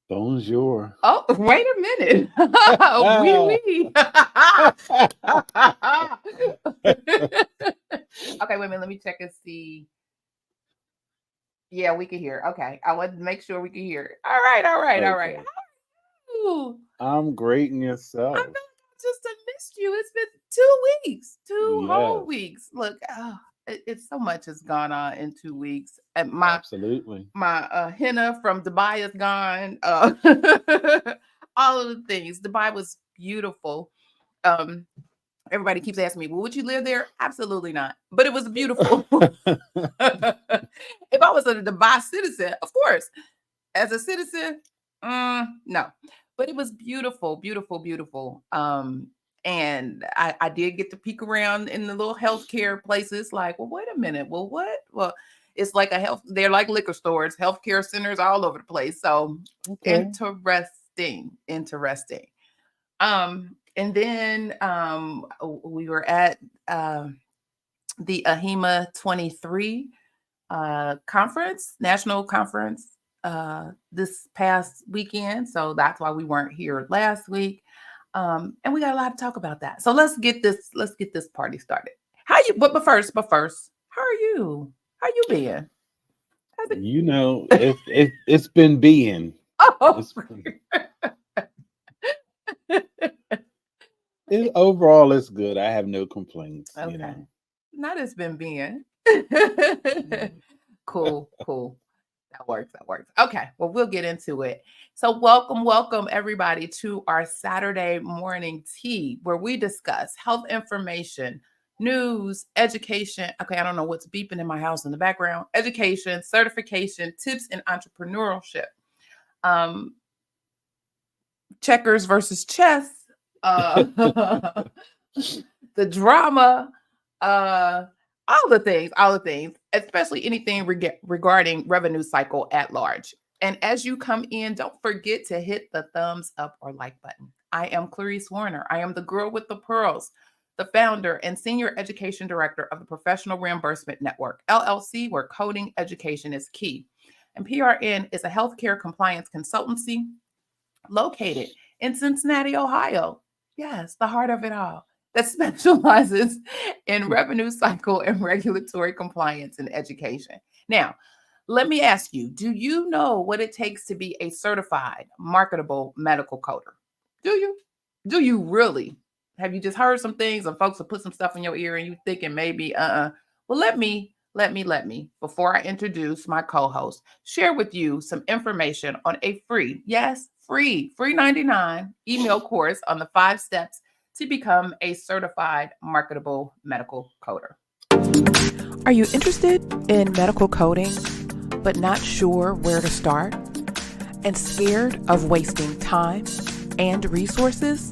Bonjour. Oh, wait a minute. Wee wee. Okay, wait a minute. Let me check and see. Yeah, we can hear. Okay. I want to make sure we can hear. All right, all right, all right. Okay. Ooh, I'm great in I feel yourself. like I just have missed you. It's been 2 weeks, 2 whole weeks. Yes, Look, it's so much has gone on in 2 weeks. And absolutely. my henna from Dubai is gone. All of the things. Dubai was beautiful. Um, Everybody keeps asking me, well, would you live there? Absolutely not. But it was beautiful. If I was a Dubai citizen, of course. As a citizen, no. But it was beautiful, beautiful, beautiful. And I did get to peek around in the little healthcare places. Like, well, wait a minute. Well, what? Well, it's like they're like liquor stores, healthcare centers all over the place. So Okay. interesting, interesting. And then we were at the AHIMA 23 conference, national conference, this past weekend. So that's why we weren't here last week. And we got a lot to talk about that. So let's get this party started. How you but first, how are you? How you been? How's It's been being. Oh, It's overall it's good. I have no complaints. okay. Not it's been being. Mm. Cool, cool. That works. That works. Okay. Well, we'll get into it. So, welcome, welcome everybody to our Saturday morning tea where we discuss health information, news, education. Okay. I don't know what's beeping in my house in the background. Education, certification, tips, and entrepreneurship. Um, Checkers versus chess. Uh, the drama. Uh, all the things, especially anything regarding revenue cycle at large. And as you come in, don't forget to hit the thumbs up or like button. I am Clarice Warner. I am the girl with the pearls, the founder and senior education director of the Professional Reimbursement Network, LLC, where coding education is key. And PRN is a healthcare compliance consultancy located in Cincinnati, Ohio. Yes, the heart of it all. That specializes in revenue cycle and regulatory compliance in education. Now, let me ask you, do you know what it takes to be a certified marketable medical coder? Do you? Do you really? Have you just heard some things and folks have put some stuff in your ear and you thinking maybe, Well, let me, before I introduce my co-host, share with you some information on a free, yes, free 99 email course on the 5 steps to become a certified marketable medical coder. Are you interested in medical coding, but not sure where to start and scared of wasting time and resources?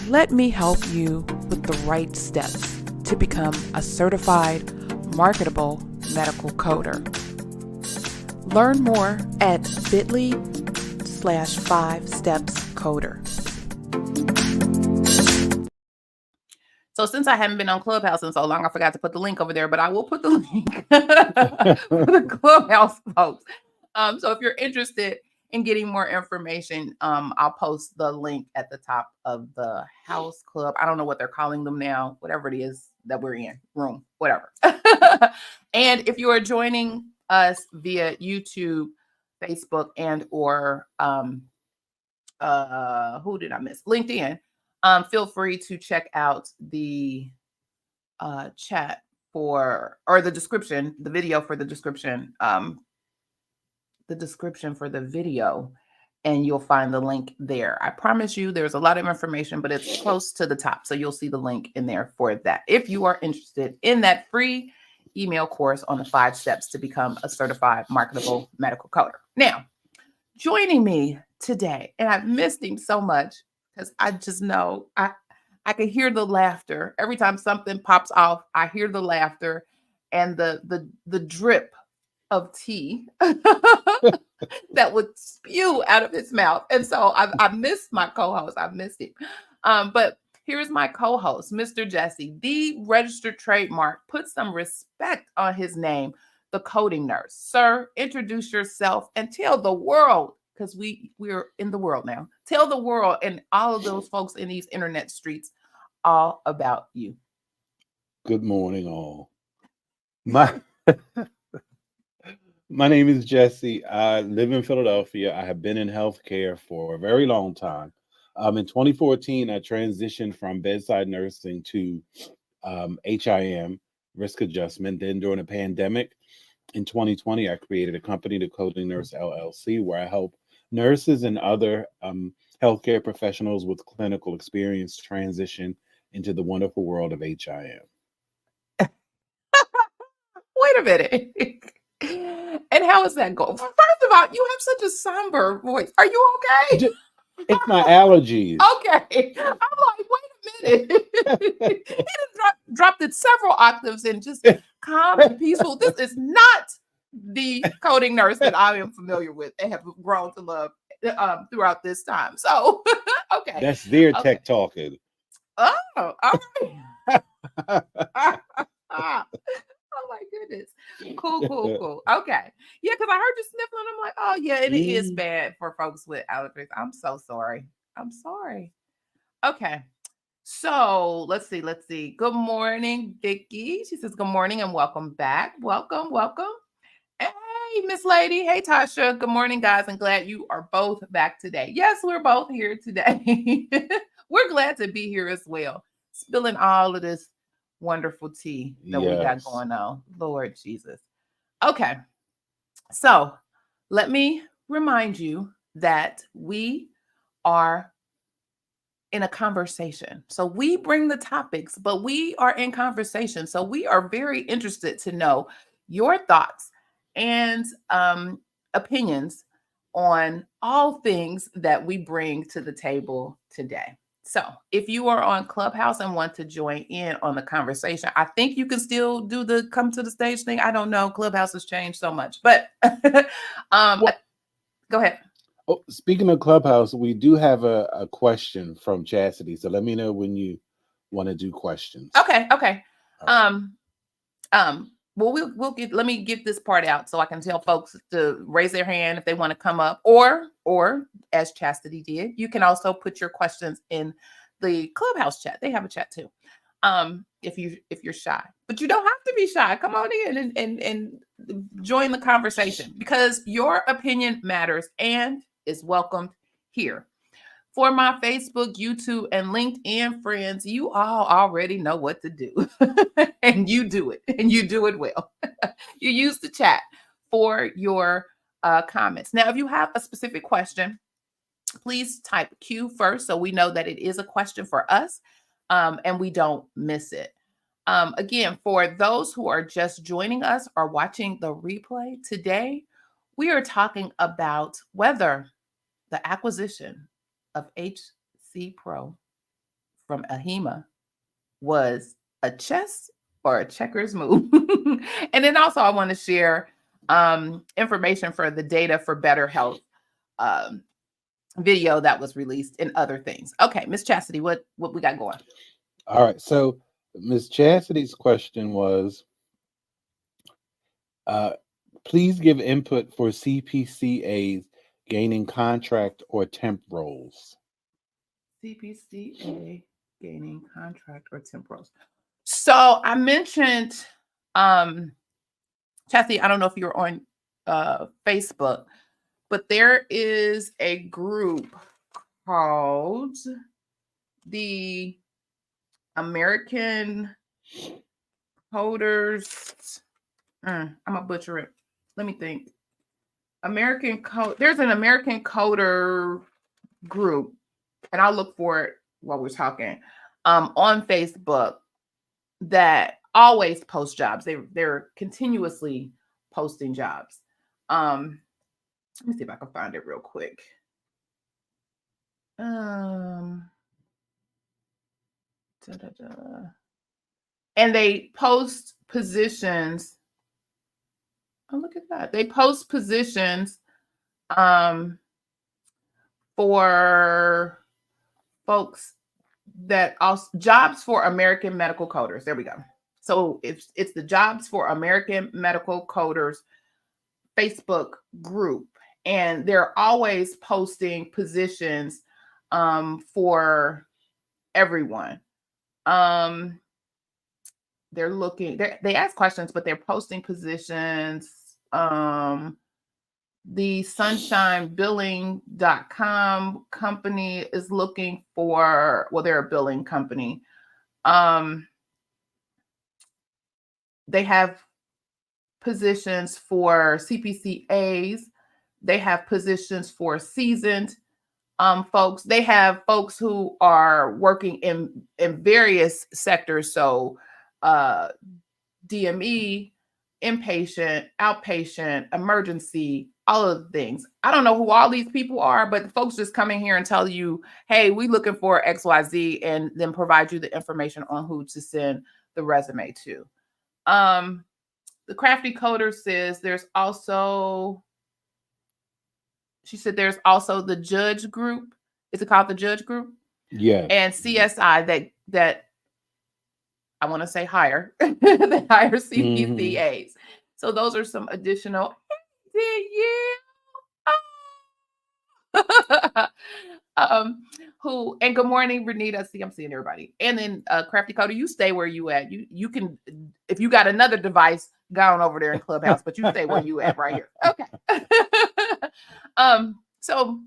Let me help you with the right steps to become a certified marketable medical coder. Learn more at bit.ly/5stepscoder. So since I haven't been on Clubhouse in so long, I forgot to put the link over there, but I will put the link for the Clubhouse folks. So if you're interested in getting more information, I'll post the link at the top of the house club. I don't know what they're calling them now, whatever it is that we're in, room, whatever. And if you are joining us via YouTube, Facebook, and or who did I miss? LinkedIn. Feel free to check out the chat for or the description, the video for the description for the video, and you'll find the link there. I promise you, there's a lot of information, but it's close to the top, so you'll see the link in there for that. If you are interested in that free email course on the 5 steps to become a certified marketable medical coder. Now, joining me today, and I've missed him so much because I just know I can hear the laughter every time something pops off. I hear the laughter and the drip of tea that would spew out of his mouth. And so I missed my co-host. I missed him. But here's my co-host, Mr. Jesse, the registered trademark. Put some respect on his name, the coding nurse. Sir, introduce yourself and tell the world because we're in the world now. Tell the world and all of those folks in these internet streets all about you. Good morning, all. My name is Jesse. I live in Philadelphia. I have been in healthcare for a very long time. In 2014, I transitioned from bedside nursing to HIM, risk adjustment. Then during the pandemic in 2020, I created a company, the Coding Nurse LLC, where I help nurses and other healthcare professionals with clinical experience transition into the wonderful world of HIM. Wait a minute. And how is that going? First of all, you have such a somber voice. Are you okay? It's my allergies. Okay. I'm like, wait a minute. He done dropped it several octaves and just calm and peaceful. This is not the coding nurse that I am familiar with and have grown to love throughout this time. So, okay. That's their tech talking. Oh, all right. Oh my goodness. Cool. Okay. Yeah, because I heard you sniffling. I'm like, oh yeah, and it is bad for folks with allergies. I'm so sorry. I'm sorry. Okay. So let's see. Good morning, Vicky. She says, good morning and welcome back. Welcome. Hey, Miss Lady. Hey, Tasha. Good morning, guys. I'm glad you are both back today. Yes, we're both here today. We're glad to be here as well. Spilling all of this wonderful tea that we got going on. Lord Jesus. Okay. So let me remind you that we are in a conversation. So we bring the topics, but we are in conversation. So we are very interested to know your thoughts and opinions on all things that we bring to the table today. So if you are on Clubhouse and want to join in on the conversation, I think you can still do the come to the stage thing. I don't know. Clubhouse has changed so much, but go ahead. Oh, speaking of Clubhouse, we do have a question from Chastity. So let me know when you want to do questions. Okay. Well, let me get this part out so I can tell folks to raise their hand if they want to come up, or as Chastity did, you can also put your questions in the Clubhouse chat. They have a chat too. If you're shy, but you don't have to be shy. Come on in and join the conversation, because your opinion matters and is welcomed here. For my Facebook, YouTube, and LinkedIn friends, you all already know what to do. And you do it. And you do it well. You use the chat for your comments. Now, if you have a specific question, please type Q first so we know that it is a question for us and we don't miss it. Again, for those who are just joining us or watching the replay today, we are talking about whether the acquisition of HC Pro from AHIMA was a chess or a checkers move. And then also I want to share information for the Data for Better Health video that was released and other things. Okay, Miss Chastity, what we got going? All right, so Miss Chastity's question was, please give input for CPCAs gaining contract or temp roles. CPCA gaining contract or temp roles. So I mentioned, Chastity, I don't know if you're on Facebook, but there is a group called the American Coders. I'm gonna butcher it. Let me think. There's an American Coder group, and I'll look for it while we're talking, on Facebook, that always post jobs. They're continuously posting jobs. Let me see if I can find it real quick. And they post positions. Oh, look at that. They post positions for folks that also jobs for American medical coders. There we go. So it's the Jobs for American Medical Coders Facebook group. and they're always posting positions for everyone. They're looking, they ask questions, but they're posting positions. The sunshinebilling.com company is looking for, well, they're a billing company. They have positions for CPCAs. They have positions for seasoned folks. They have folks who are working in various sectors. So DME, inpatient, outpatient, emergency, all of the things. I don't know who all these people are, but the folks just come in here and tell you, hey, we looking for XYZ, and then provide you the information on who to send the resume to. The Crafty Coder says there's also, she said there's also the Judge Group. Is it called the Judge Group? Yeah. And CSI that I want to say hire, they hire CPCAs. So those are some additional. Who, and good morning, Renita. See, I'm seeing everybody. And then Crafty Coder, you stay where you at. You can, if you got another device, go on over there in Clubhouse, but you stay where you at right here. Okay. So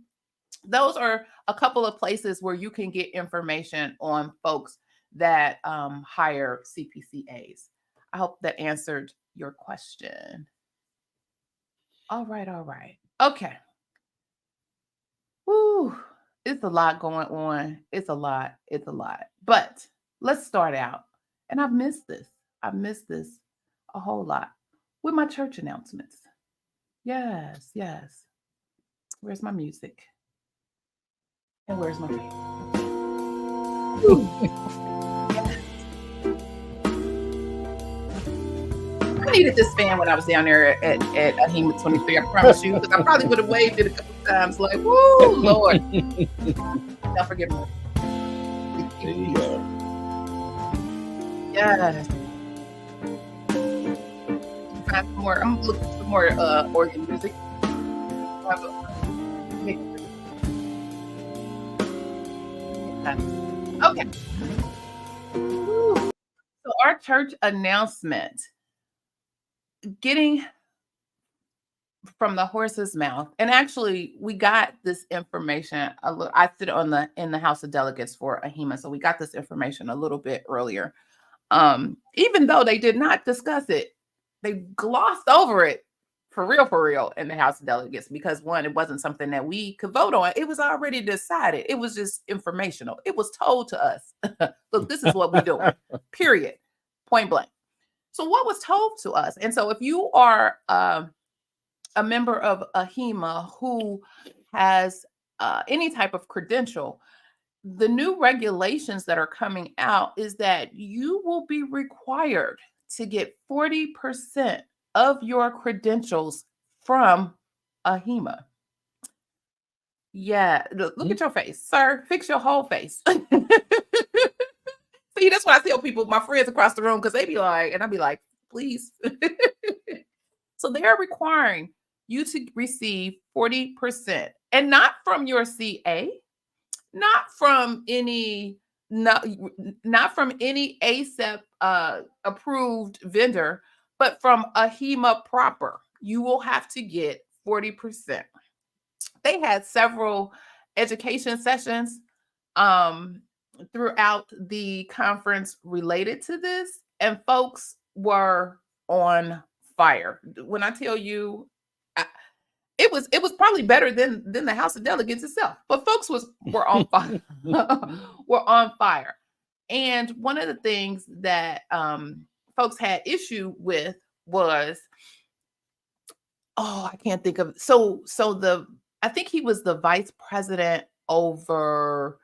those are a couple of places where you can get information on folks that hire CPCAs. I hope that answered your question. All right. Okay. Woo, it's a lot going on. It's a lot. But let's start out. And I've missed this a whole lot with my church announcements. Yes. Where's my music? And where's my music? I needed this fan when I was down there at HEMA 23. I promise you, because I probably would have waved it a couple times, like, woo, Lord. Don't forget me. There you go. Yes. Find some more. I'm looking for some more organ music. Okay. Woo. So our church announcement, getting from the horse's mouth, and actually we got this information a little. I sit in the House of Delegates for AHIMA, so we got this information a little bit earlier. Even though they did not discuss it, they glossed over it for real in the House of Delegates, because one, it wasn't something that we could vote on. It was already decided. It was just informational. It was told to us, look, this is what we're doing, period, point blank. So what was told to us? And so if you are a member of AHIMA who has any type of credential, the new regulations that are coming out is that you will be required to get 40% of your credentials from AHIMA. Yeah, look at your face, sir. Fix your whole face. See, that's what I tell people, my friends across the room, because they be like, and I'd be like, please. So they're requiring you to receive 40%, and not from your CA, not from any ASAP approved vendor, but from AHIMA proper. You will have to get 40%. They had several education sessions throughout the conference related to this, and folks were on fire. When I tell you, it was probably better than the House of Delegates itself, but folks were on fire. Were on fire. And one of the things that folks had issue with was, I can't think of, I think he was the vice president over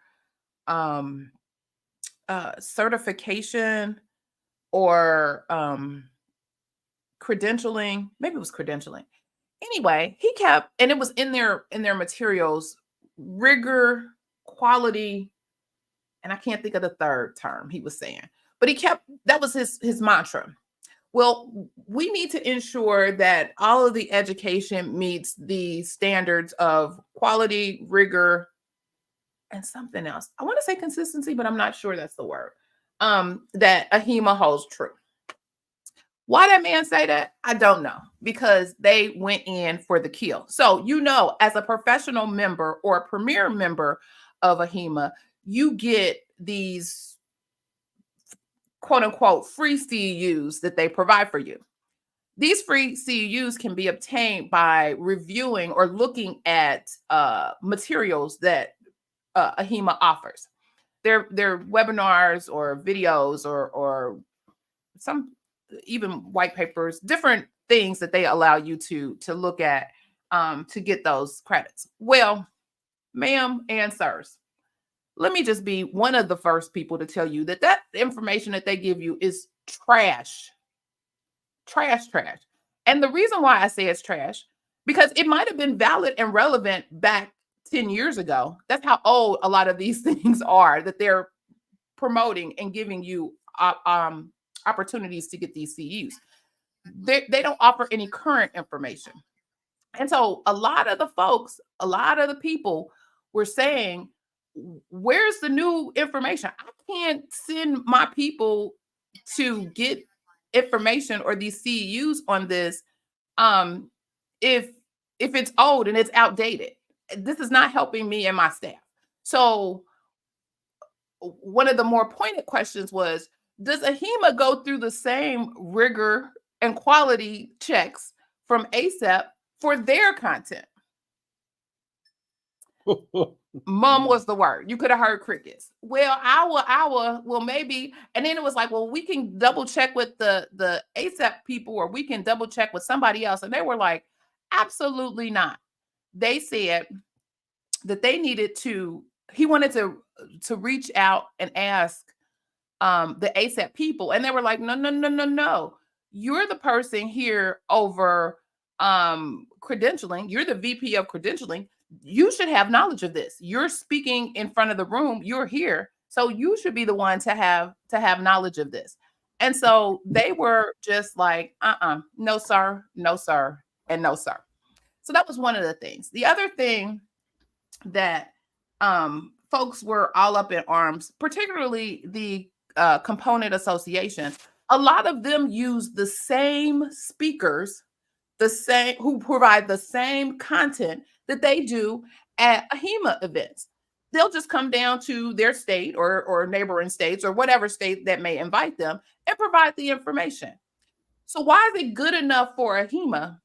certification or credentialing. Maybe it was credentialing. Anyway, he kept, and it was in their materials, rigor, quality, and I can't think of the third term he was saying, but he kept, that was his mantra, Well, we need to ensure that all of the education meets the standards of quality, rigor, and something else. I want to say consistency, but I'm not sure that's the word. That AHIMA holds true. Why that man say that? I don't know, because they went in for the kill. So, as a professional member or a premier member of AHIMA, you get these quote unquote free CEUs that they provide for you. These free CEUs can be obtained by reviewing or looking at materials that AHIMA offers. Their webinars or videos or some even white papers, different things that they allow you to look at to get those credits. Well, ma'am and sirs, let me just be one of the first people to tell you that information that they give you is trash. Trash. And the reason why I say it's trash, because it might have been valid and relevant back 10 years ago. That's how old a lot of these things are that they're promoting and giving you opportunities to get these CUs. They don't offer any current information. And so a lot of the people were saying, where's the new information? I can't send my people to get information or these CEUs on this if it's old and it's outdated. This is not helping me and my staff. So one of the more pointed questions was, does AHIMA go through the same rigor and quality checks from ASAP for their content? Mum was the word. You could have heard crickets. Well, well, maybe. And then it was like, well, we can double check with the ASAP people, or we can double check with somebody else. And they were like, absolutely not. They said that he wanted to reach out and ask the ASAP people. And they were like, no. You're the person here over credentialing. You're the VP of credentialing. You should have knowledge of this. You're speaking in front of the room. You're here. So you should be the one to have knowledge of this. And so they were just like, no, sir, and no, sir. So that was one of the things. The other thing that folks were all up in arms, particularly the component associations, a lot of them use the same speakers, who provide the same content that they do at AHIMA events. They'll just come down to their state or neighboring states or whatever state that may invite them and provide the information. So why is it good enough for AHIMA,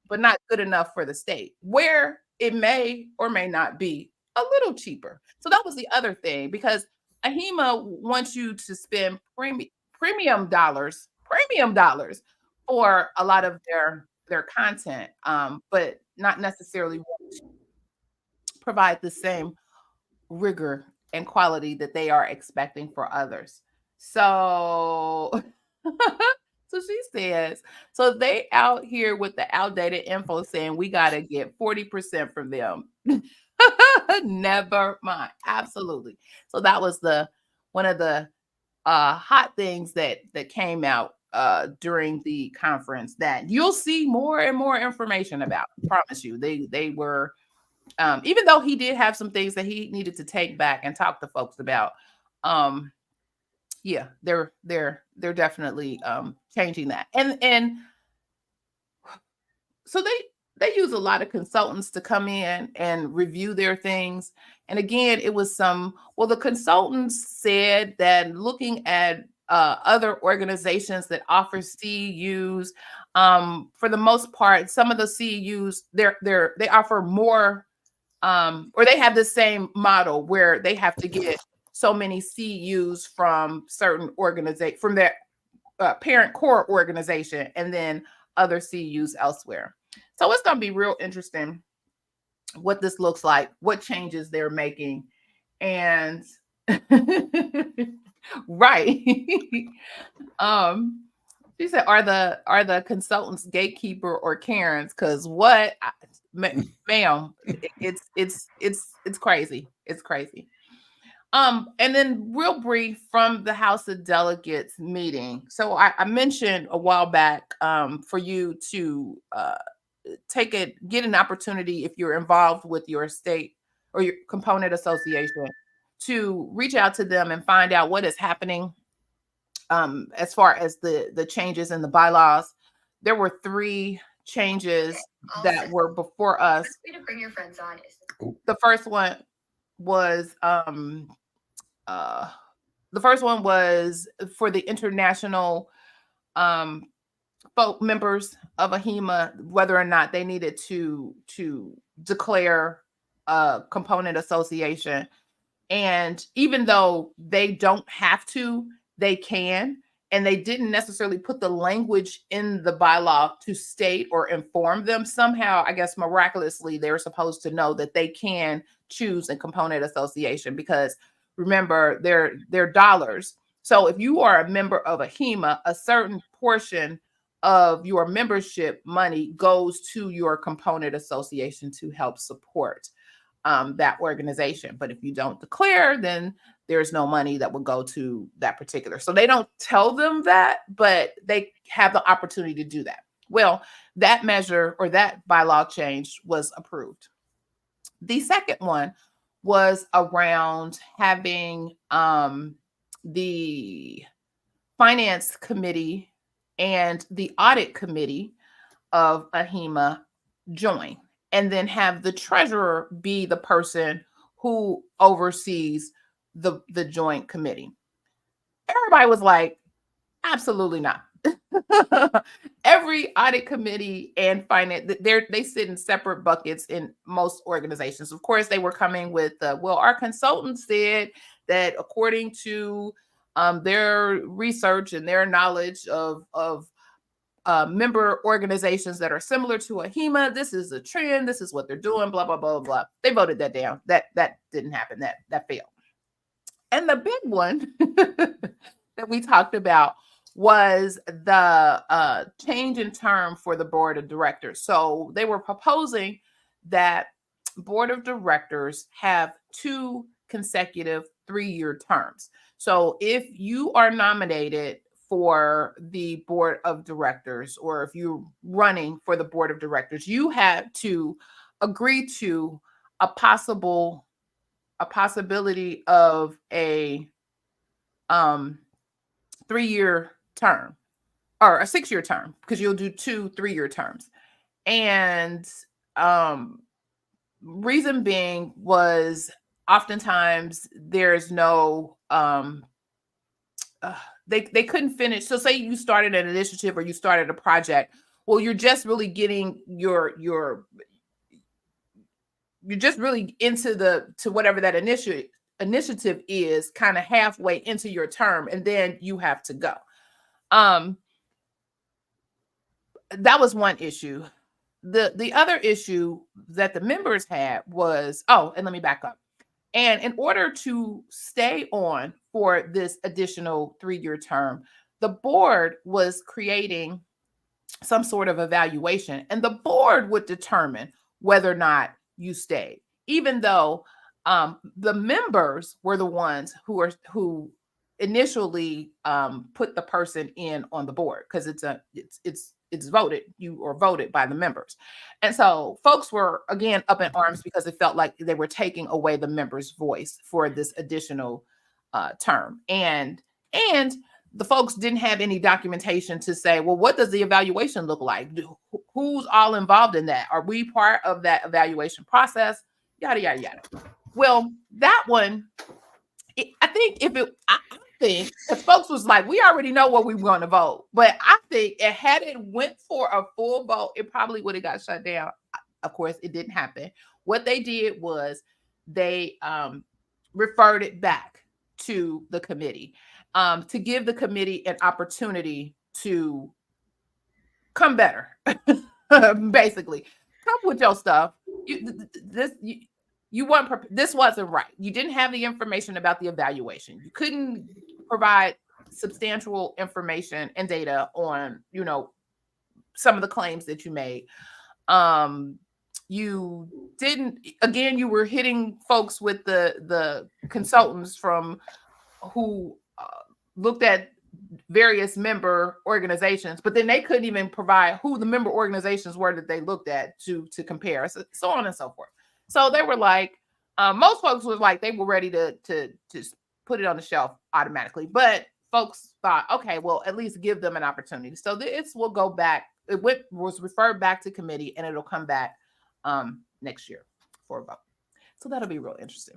but not good enough for the state, where it may or may not be a little cheaper? So that was the other thing, because AHIMA wants you to spend premium dollars for a lot of their content, but not necessarily want to provide the same rigor and quality that they are expecting for others. So so she says, so they out here with the outdated info saying we got to get 40% from them. Never mind. Absolutely. So that was one of the hot things that came out during the conference that you'll see more and more information about. I promise you. They were even though he did have some things that he needed to take back and talk to folks about. Yeah, they're definitely changing that. And so they use a lot of consultants to come in and review their things. And again, it was the consultants said that looking at other organizations that offer CEUs, for the most part, some of the CEUs, they offer more, or they have the same model where they have to get so many CEUs from certain organization, from their parent core organization, and then other CEUs elsewhere. So it's going to be real interesting what this looks like, what changes they're making. And right. She said, are the consultants gatekeeper or Karens? Because ma'am, it's crazy. It's crazy. And then real brief from the House of Delegates meeting. So I mentioned a while back for you to get an opportunity if you're involved with your state or your component association to reach out to them and find out what is happening as far as the changes in the bylaws. There were 3 changes that were before us. To bring your friends on. The first one was for the international folk members of AHIMA, whether or not they needed to declare a component association. And even though they don't have to, they can. And they didn't necessarily put the language in the bylaw to state or inform them. Somehow, I guess miraculously, they're supposed to know that they can choose a component association because remember, they're dollars. So if you are a member of AHIMA, a certain portion of your membership money goes to your component association to help support that organization. But if you don't declare, then there's no money that will go to that particular. So they don't tell them that, but they have the opportunity to do that. Well, that measure or that bylaw change was approved. The second one was around having the finance committee and the audit committee of AHIMA join, and then have the treasurer be the person who oversees the joint committee. Everybody was like, absolutely not. Every audit committee and finance, they sit in separate buckets in most organizations. Of course, they were coming with, well, our consultant said that according to their research and their knowledge of member organizations that are similar to AHIMA, this is a trend, this is what they're doing, blah, blah, blah, blah. They voted that down. That didn't happen. That failed. And the big one that we talked about was the change in term for the board of directors. So they were proposing that board of directors have 2 consecutive 3-year terms. So if you are nominated for the board of directors, or if you're running for the board of directors, you have to agree to a possibility of a 3-year term or a 6-year term, because you'll do 2 3-year terms. And reason being was oftentimes there's no they couldn't finish. So say you started an initiative or you started a project. Well, you're just really getting you're just really into whatever that initiative is, kind of halfway into your term, and then you have to go. That was one issue. The other issue that the members had was, and let me back up. And in order to stay on for this additional 3-year term, the board was creating some sort of evaluation, and the board would determine whether or not you stayed, even though the members were the ones who initially put the person in on the board, because it's voted. You are voted by the members. And so folks were, again, up in arms because it felt like they were taking away the members' voice for this additional term. And the folks didn't have any documentation to say, well, what does the evaluation look like? Who's all involved in that? Are we part of that evaluation process? Yada, yada, yada. Well, that one, I think because folks was like, we already know what we want to vote. But I think had it went for a full vote, it probably would have got shut down. Of course, it didn't happen. What they did was they referred it back to the committee to give the committee an opportunity to come better. Basically, come with your stuff. This wasn't right. You didn't have the information about the evaluation. You couldn't provide substantial information and data on, some of the claims that you made. you didn't, again, you were hitting folks with the consultants from who looked at various member organizations, but then they couldn't even provide who the member organizations were that they looked at to compare, so on and so forth. So they were like, most folks was like, they were ready to put it on the shelf automatically, but folks thought, okay, well, at least give them an opportunity. So this will go back. It was referred back to committee, and it'll come back next year for a vote. So that'll be real interesting.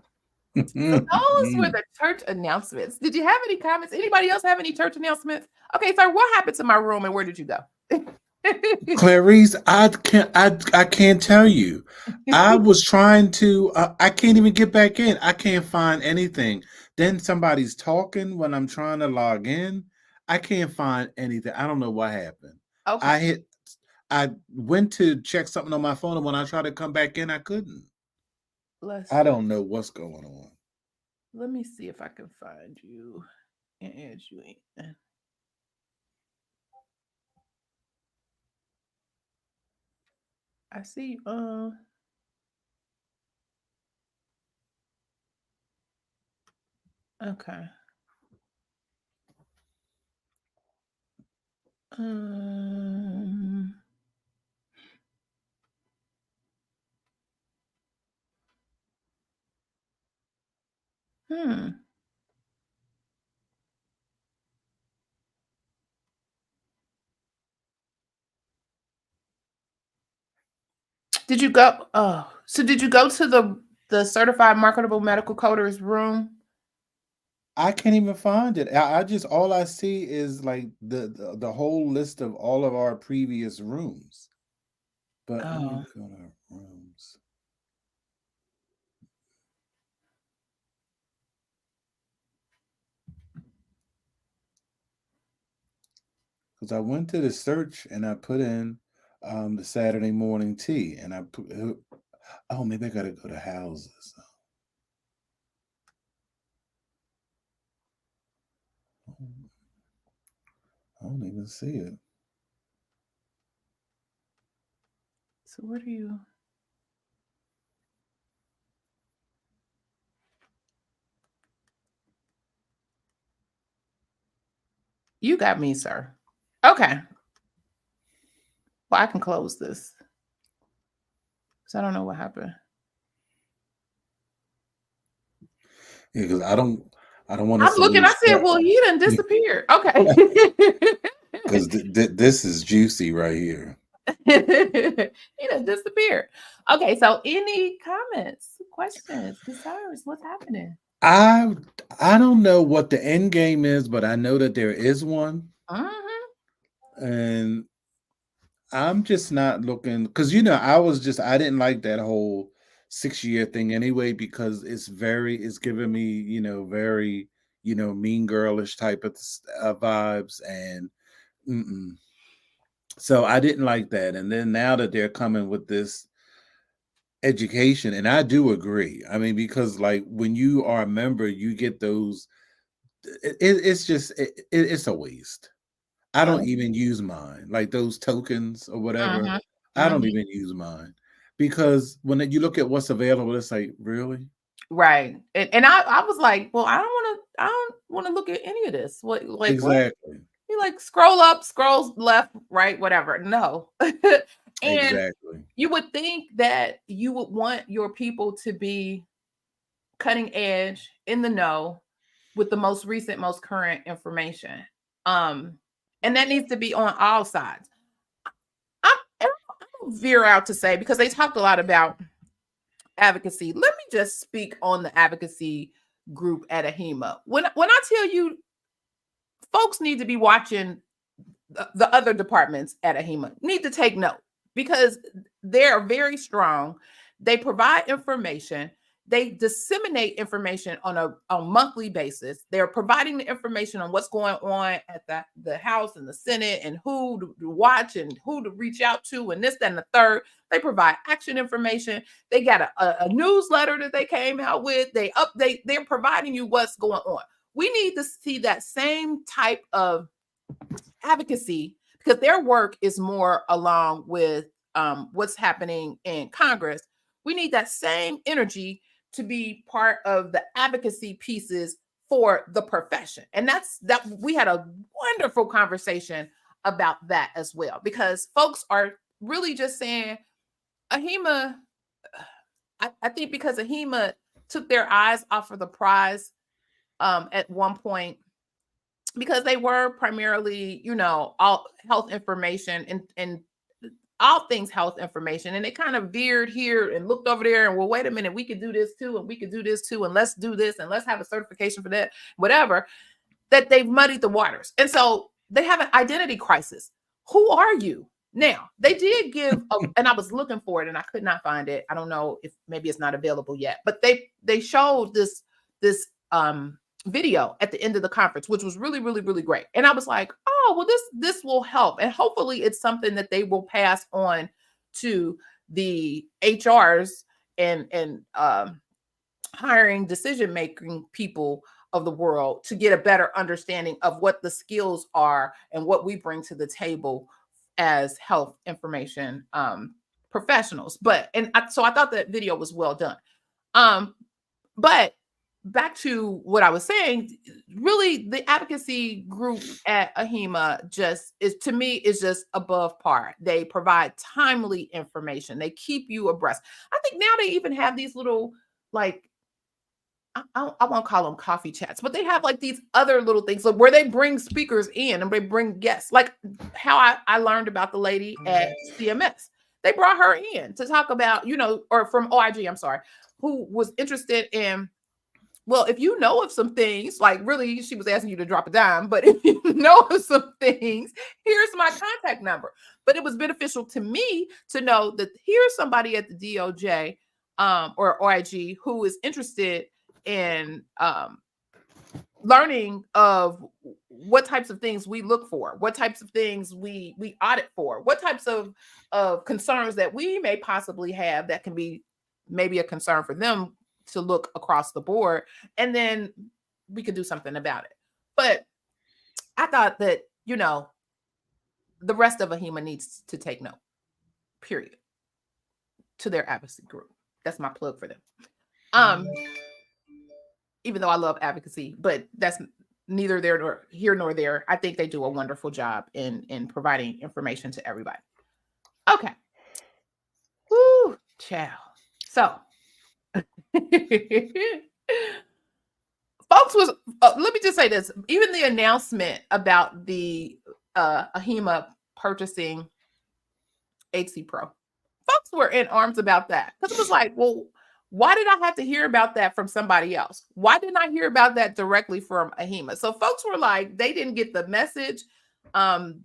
So those were the church announcements. Did you have any comments? Anybody else have any church announcements? Okay, sir, what happened to my room and where did you go? Clarice, I can't tell you. I was trying to. I can't even get back in. I can't find anything. Then somebody's talking when I'm trying to log in. I can't find anything. I don't know what happened. Okay. I went to check something on my phone, and when I tried to come back in, I couldn't. I don't know what's going on. Let me see if I can find you and add you in. I see. Okay. Did you go? Oh, so did you go to the certified marketable medical coders room? I can't even find it. I just, all I see is like the whole list of all of our previous rooms. But let me go to rooms. Because I went to the search and I put in the Saturday morning tea, and I put, oh, maybe I gotta go to houses. I don't even see it. So where do you? You got me, sir. Okay. Well, I can close this because I don't know what happened. Yeah, because I don't want to. I'm looking. I said, "Well, he done disappeared." Okay. Because this is juicy right here. He done disappeared. Okay. So, any comments, questions, concerns? What's happening? I don't know what the end game is, but I know that there is one. And I'm just not looking, because I didn't like that whole 6-year thing anyway, because it's giving me, very, mean girlish type of vibes, and so I didn't like that. And then now that they're coming with this education, and I do agree. I mean, because like when you are a member, you get those. It's a waste. I don't even use mine, like those tokens or whatever. I don't even use mine, because when you look at what's available, it's like, really? Right. And I was like, well, I don't want to look at any of this. What, like, exactly. What? You like scroll up, scroll left, right, whatever. No. And exactly. You would think that you would want your people to be cutting edge, in the know, with the most recent, most current information. And that needs to be on all sides. I don't veer out to say, because they talked a lot about advocacy. Let me just speak on the advocacy group at AHIMA. When I tell you, folks need to be watching the other departments at AHIMA, need to take note, because they're very strong. They provide information. They disseminate information on a monthly basis. They're providing the information on what's going on at the House and the Senate, and who to watch and who to reach out to, and this, that, and the third. They provide action information. They got a newsletter that they came out with. They update. They're providing you what's going on. We need to see that same type of advocacy, because their work is more along with what's happening in Congress, we need that same energy to be part of the advocacy pieces for the profession. And that's that. We had a wonderful conversation about that as well, because folks are really just saying AHIMA, I think because AHIMA took their eyes off of the prize at one point, because they were primarily, all health information and all things health information. And they kind of veered here and looked over there and, well, wait a minute, we could do this too. And we could do this too. And let's do this. And let's have a certification for that, whatever, that they've muddied the waters. And so they have an identity crisis. Who are you? Now, they did give, and I was looking for it and I could not find it. I don't know if maybe it's not available yet, but they showed this video at the end of the conference, which was really, really, really great. And I was like, oh, well, this will help. And hopefully it's something that they will pass on to the HRs and hiring decision-making people of the world to get a better understanding of what the skills are and what we bring to the table as health information professionals. So I thought that video was well done. But back to what I was saying, really the advocacy group at AHIMA is just above par. They provide timely information. They keep you abreast. I think now they even have these little, like, I won't call them coffee chats, but they have like these other little things where they bring speakers in and they bring guests, like how I learned about the lady at CMS. They brought her in to talk about, or from OIG, I'm sorry, who was interested in, well, if you know of some things, like really, she was asking you to drop a dime, but if you know of some things, here's my contact number. But it was beneficial to me to know that here's somebody at the DOJ or OIG who is interested in learning of what types of things we look for, what types of things we audit for, what types of concerns that we may possibly have that can be maybe a concern for them to look across the board, and then we could do something about it. But I thought that, the rest of AHIMA needs to take note, period, to their advocacy group. That's my plug for them. Even though I love advocacy, but that's neither here nor there. I think they do a wonderful job in providing information to everybody. Okay. Woo, child. So, folks let me just say this. Even the announcement about the AHIMA purchasing HC Pro, folks were in arms about that, because it was like, well, why did I have to hear about that from somebody else? Why didn't I hear about that directly from AHIMA? So folks were like, they didn't get the message.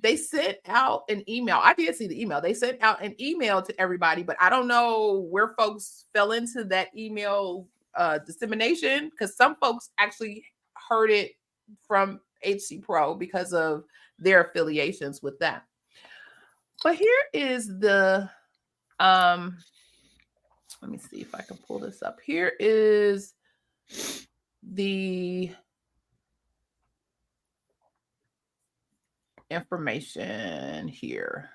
They sent out an email. I did see the email. They sent out an email to everybody, but I don't know where folks fell into that email dissemination, because some folks actually heard it from HC Pro because of their affiliations with that. But here is the let me see if I can pull this up. Here is the information here.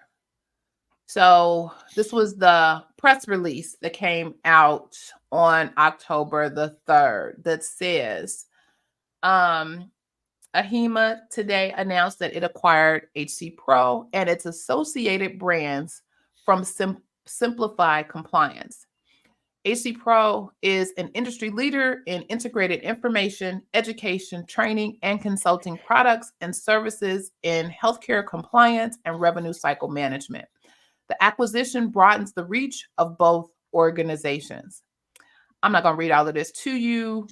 So this was the press release that came out on October the 3rd that says, AHIMA today announced that it acquired HC Pro and its associated brands from Simplify Compliance. HC Pro is an industry leader in integrated information, education, training, and consulting products and services in healthcare compliance and revenue cycle management. The acquisition broadens the reach of both organizations. I'm not going to read all of this to you.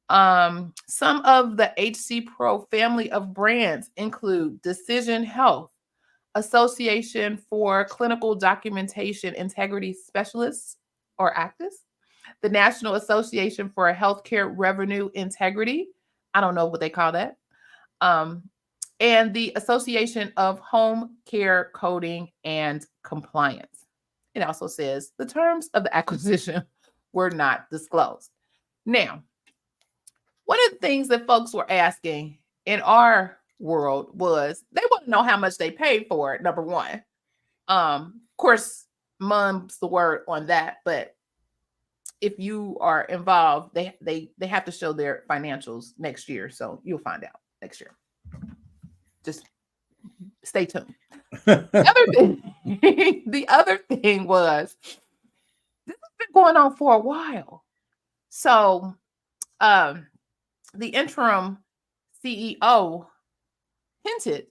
Some of the HC Pro family of brands include Decision Health, Association for Clinical Documentation Integrity Specialists, or ACTIS, the National Association for Healthcare Revenue Integrity, I don't know what they call that, and the Association of Home Care Coding and Compliance. It also says the terms of the acquisition were not disclosed. Now, one of the things that folks were asking in our world was they want to know how much they paid for it, number one. Of course, mum's the word on that, but if you are involved, they have to show their financials next year. So you'll find out next year. Just stay tuned. The other thing was, this has been going on for a while. So the interim CEO hinted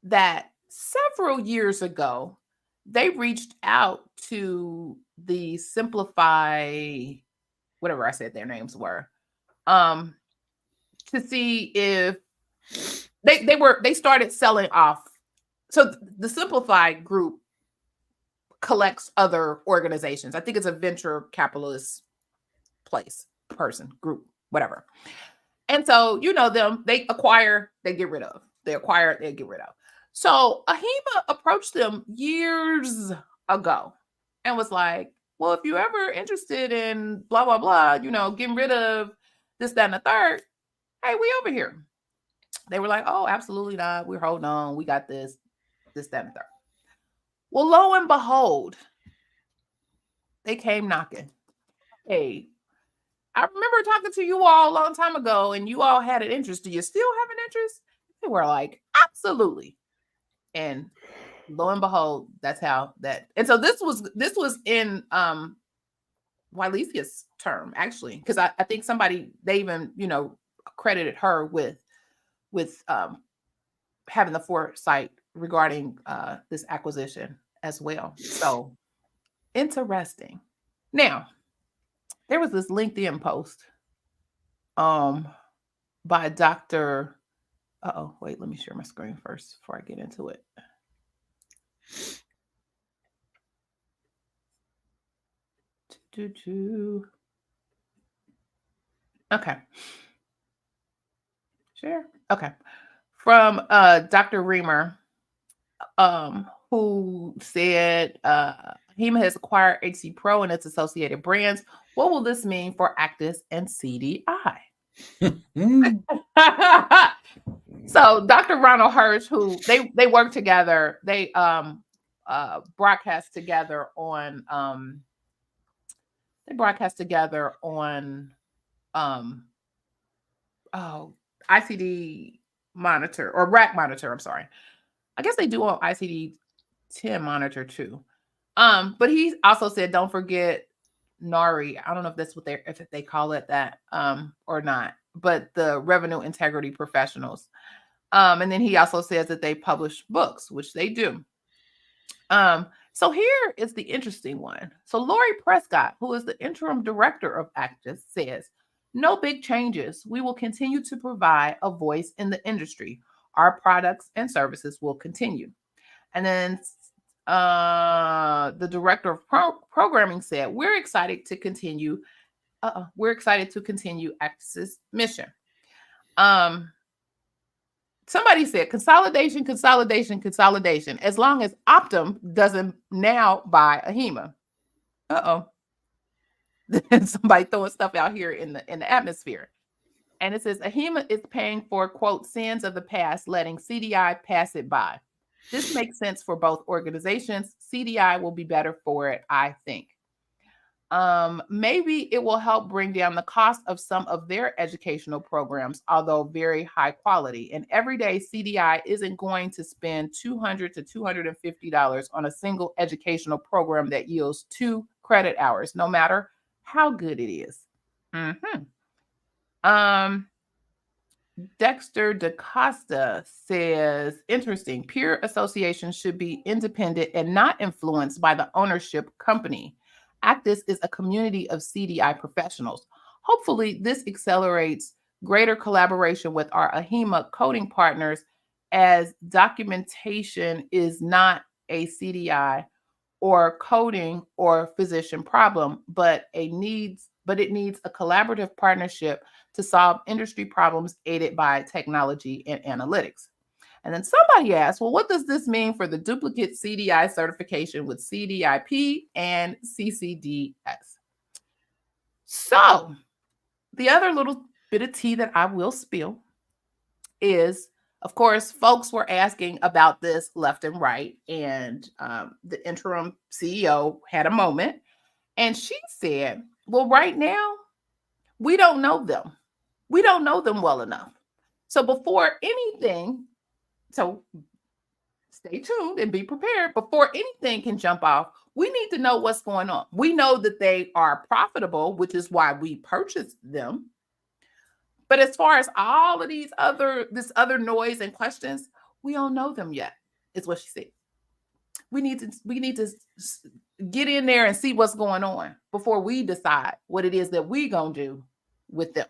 that several years ago, they reached out to the Simplify, whatever I said their names were, to see if they started selling off. So the Simplify group collects other organizations. I think it's a venture capitalist group, whatever. And so, you know them, they acquire, they get rid of. They acquire, they get rid of. So AHIMA approached them years ago and was like, well, if you're ever interested in blah, blah, blah, you know, getting rid of this, that, and the third, hey, we over here. They were like, oh, absolutely not. We're holding on. We got this, that, and the third. Well, lo and behold, they came knocking. Hey, I remember talking to you all a long time ago and you all had an interest. Do you still have an interest? They were like, absolutely. And lo and behold, that's how that. And so this was in Wilesia's term, actually, because I think they even, you know, credited her with having the foresight regarding this acquisition as well. So interesting. Now, there was this LinkedIn post by Dr. Wait, let me share my screen first before I get into it. Okay. Share. Okay. From Dr. Reamer, who said HEMA has acquired HC Pro and its associated brands. What will this mean for Actis and CDI? So Dr. Ronald Hirsch, who they work together, they broadcast together on ICD monitor or rack monitor. I'm sorry. I guess they do on ICD-10 monitor too. But he also said, don't forget NARI. I don't know if that's what if they call it that or not, but the revenue integrity professionals. And then he also says that they publish books, which they do. So here is the interesting one. So Lori Prescott, who is the interim director of Actis, says, no big changes. We will continue to provide a voice in the industry. Our products and services will continue. And then the director of programming said, we're excited to continue Actis's mission. Somebody said consolidation. As long as Optum doesn't now buy AHIMA. Somebody throwing stuff out here in the atmosphere. And it says AHIMA is paying for, quote, sins of the past, letting CDI pass it by. This makes sense for both organizations. CDI will be better for it, I think. Maybe it will help bring down the cost of some of their educational programs, although very high quality. And every day, CDI isn't going to spend $200 to $250 on a single educational program that yields 2 credit hours, no matter how good it is. Dexter DaCosta says, interesting. Peer associations should be independent and not influenced by the ownership company. Actis is a community of CDI professionals. Hopefully, this accelerates greater collaboration with our AHIMA coding partners, as documentation is not a CDI or coding or physician problem, but it needs a collaborative partnership to solve industry problems aided by technology and analytics. And then somebody asked, well, what does this mean for the duplicate CDI certification with CDIP and CCDS? So the other little bit of tea that I will spill is Of course, folks were asking about this left and right, and the interim CEO had a moment, and she said, well, right now, we don't know them. We don't know them well enough. So before anything, so stay tuned and be prepared. Before anything can jump off, we need to know what's going on. We know that they are profitable, which is why we purchased them. But as far as all of this other noise and questions, we don't know them yet, is what she said. We need to get in there and see what's going on before we decide what it is that we gonna do with them.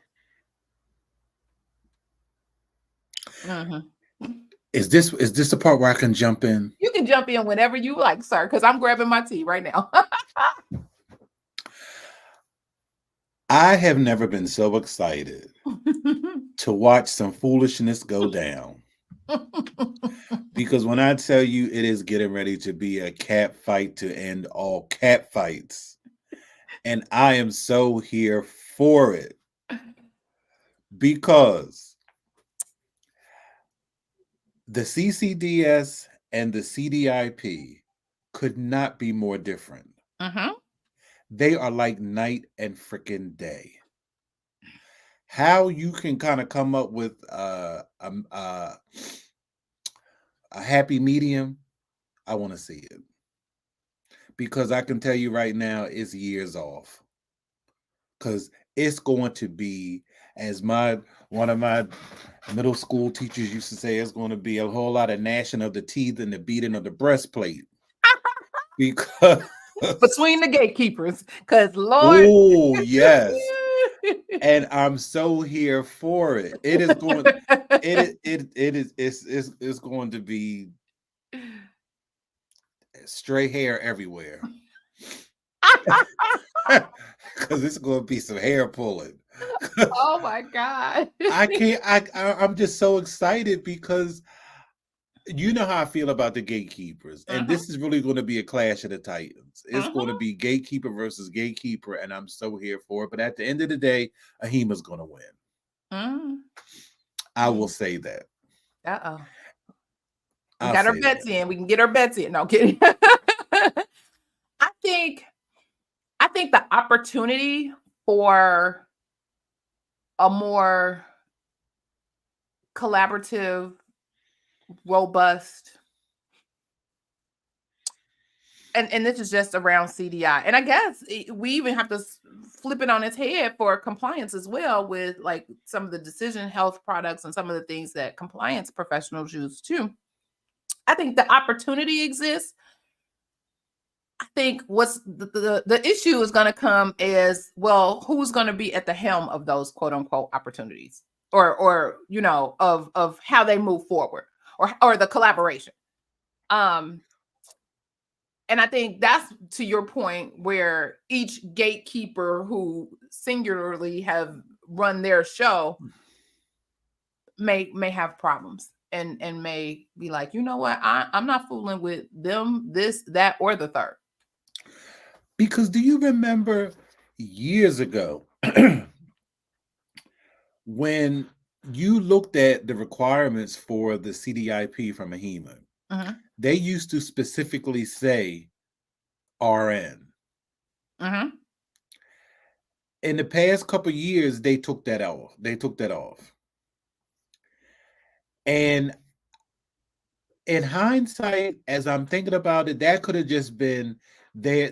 Mm-hmm. Is this the part where I can jump in? You can jump in whenever you like, sir, because I'm grabbing my tea right now. I have never been so excited to watch some foolishness go down. Because when I tell you it is getting ready to be a cat fight to end all cat fights, and I am so here for it, because the CCDS and the CDIP could not be more different. Mm-hmm. They are like night and freaking day. How you can kind of come up with a happy medium, I want to see it. Because I can tell you right now, it's years off. Because it's going to be, as one of my middle school teachers used to say, it's going to be a whole lot of gnashing of the teeth and the beating of the breastplate. Because between the gatekeepers, because Lord, oh yes, and I'm so here for it. It is going. It's going to be stray hair everywhere. Because it's going to be some hair pulling. Oh my God. I'm just so excited because you know how I feel about the gatekeepers. And this is really going to be a clash of the titans. It's going to be gatekeeper versus gatekeeper. And I'm so here for it. But at the end of the day, Ahima's going to win. I will say that. Uh-oh. We got our bets in. We can get our bets in. No kidding. I think the opportunity for a more collaborative, robust, and this is just around CDI. And I guess we even have to flip it on its head for compliance as well, with like some of the decision health products and some of the things that compliance professionals use too. I think the opportunity exists. I think what's the issue is going to come is, well, who's going to be at the helm of those quote unquote opportunities, or you know, of how they move forward, or the collaboration. And I think that's to your point, where each gatekeeper who singularly have run their show may have problems and may be like, you know what, I'm not fooling with them, this, that, or the third. Because do you remember years ago when you looked at the requirements for the CDIP from AHIMA, they used to specifically say RN. In the past couple of years, they took that off. And in hindsight, as I'm thinking about it, that could have just been their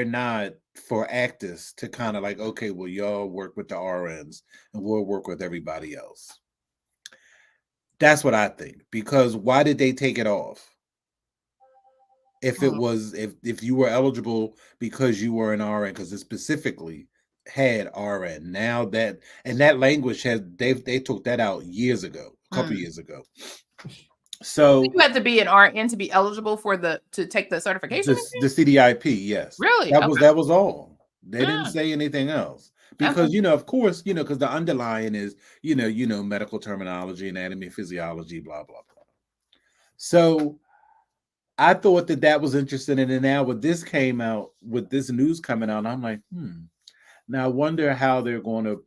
nod for Actus to kind of like, okay, well, y'all work with the RNs and we'll work with everybody else. That's what I think. Because why did they take it off? If it was, if you were eligible because you were an RN, because it specifically had RN. Now that, and that language they took that out years ago, a couple years ago. So you had to be an RN to be eligible for to take the certification. The CDIP, yes. Really? That was all. They didn't say anything else. Because you know, of course, you know, because the underlying is, you know, medical terminology, anatomy, physiology, blah, blah, blah. So I thought that was interesting. And then now with this news coming out, I'm like, now I wonder how they're going to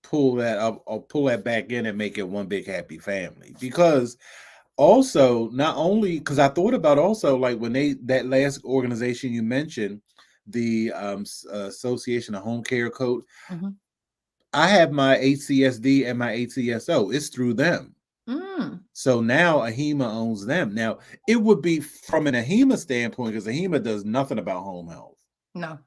pull that up or pull that back in and make it one big happy family. Because also, not only because I thought about also like when that last organization you mentioned, the Association of Home Care Code, I have my HCSD and my HCSO. It's through them. So now AHIMA owns them. Now it would be from an AHIMA standpoint, because AHIMA does nothing about home health. No.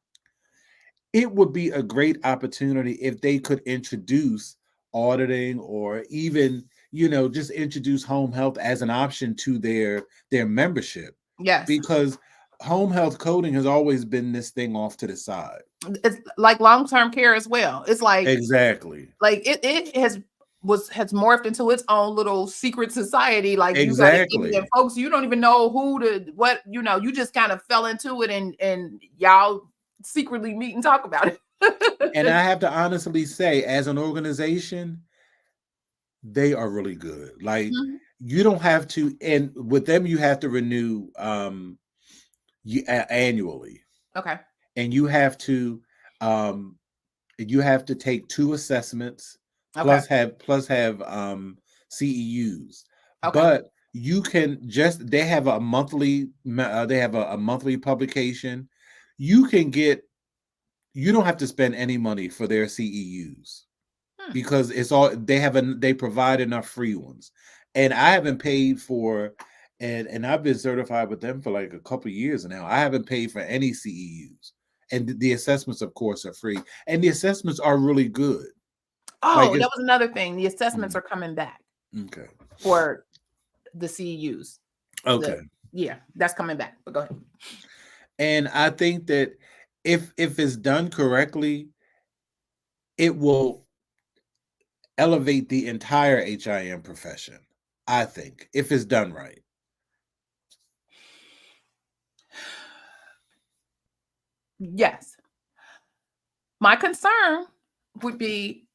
It would be a great opportunity if they could introduce auditing, or even, just introduce home health as an option to their membership. Yes. Because home health coding has always been this thing off to the side. It's like long-term care as well. It's like exactly. Like it has morphed into its own little secret society. Like exactly. You got folks, you don't even know what, you just kind of fell into it, and y'all secretly meet and talk about it. And I have to honestly say, as an organization, they are really good. Like you don't have to, and with them, you have to renew annually. Okay. And you have to take 2 assessments, plus have CEUs. Okay. But you can they have a monthly publication. You don't have to spend any money for their CEUs, because it's all they provide enough free ones. And I haven't paid for, and I've been certified with them for like a couple of years now. I haven't paid for any CEUs. And the assessments, of course, are free. And the assessments are really good. Oh, that was another thing. The assessments are coming back. Okay. For the CEUs. Okay. That's coming back. But go ahead. And I think that if it's done correctly, it will elevate the entire HIM profession. I think, if it's done right. Yes. My concern would be,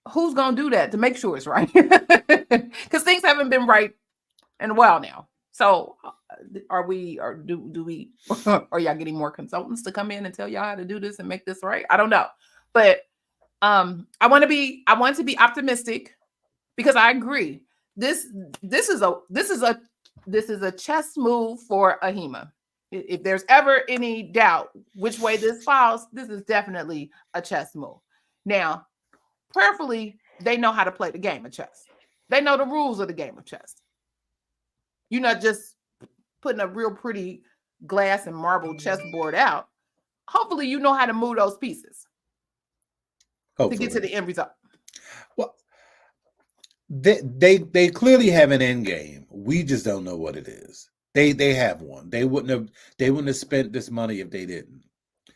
who's going to do that to make sure it's right? Because things haven't been right in a while now. So are y'all getting more consultants to come in and tell y'all how to do this and make this right? I don't know. But I want to be optimistic, because I agree. This is a chess move for AHIMA. If there's ever any doubt which way this falls, this is definitely a chess move. Now, prayerfully, they know how to play the game of chess. They know the rules of the game of chess. You're not just putting a real pretty glass and marble chessboard out. Hopefully, you know how to move those pieces to get to the end result. Well, they clearly have an end game. We just don't know what it is. They have one. They wouldn't have spent this money if they didn't.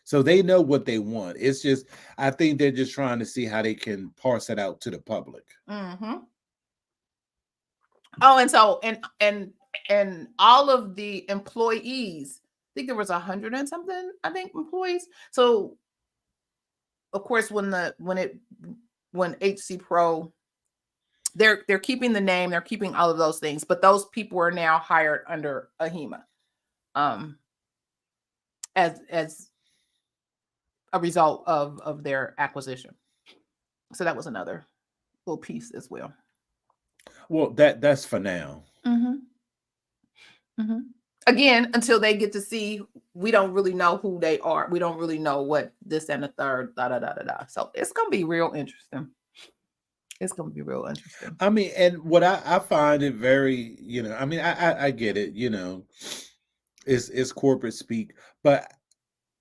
So they know what they want. It's just, I think they're just trying to see how they can parse it out to the public. Oh, and so and all of the employees, I think there was 100 and something, employees. So of course, when HC Pro, they're keeping the name, they're keeping all of those things, but those people are now hired under AHIMA, as a result of their acquisition. So that was another little piece as well. Well, that's for now. Again, until they get to see, we don't really know who they are. We don't really know what this and the third, So it's going to be real interesting. It's going to be real interesting. I mean, and what I find it very, I mean, I get it, it's corporate speak, but